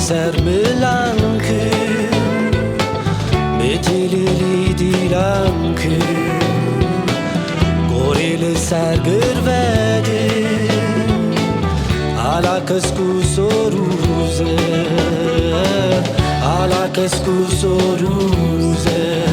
سر ملانك بتلي ديلانك غوريل سر قربادي على كسكو سروزه على كسكو سروزه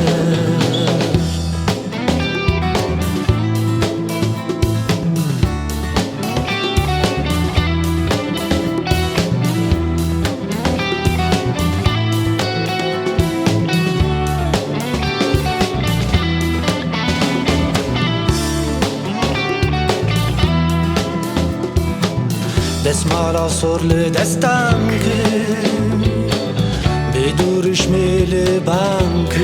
دسمالا سر لدستم که بدورش میل بانک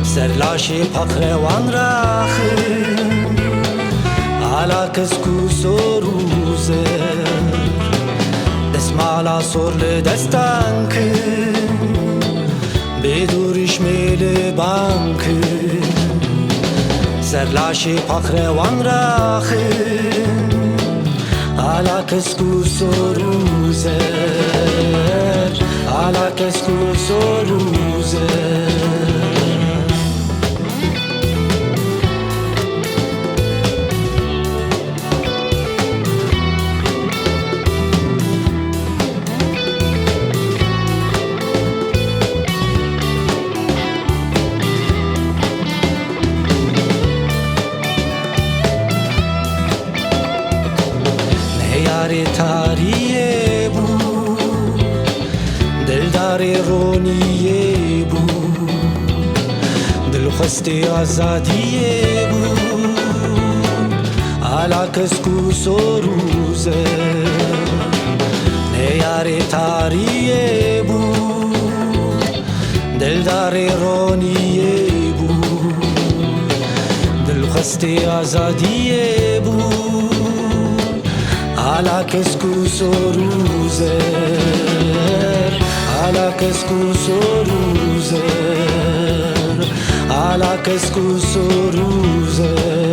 سرلاش پخروان راخ علا کسکو سروزه دسمالا سر لدستم که بدورش میل بانک سرلاش پخروان راخ على كسكو سروزه على كسكو سروزه تاریه بود دلدار رونیه بود دلخواسته آزادیه بود علا کسکو سروزه نیار تاریه بود دلدار رونیه بود دلخواسته آزادیه بود على كسكو سروزه على كسكو سروزه على كسكو سروزه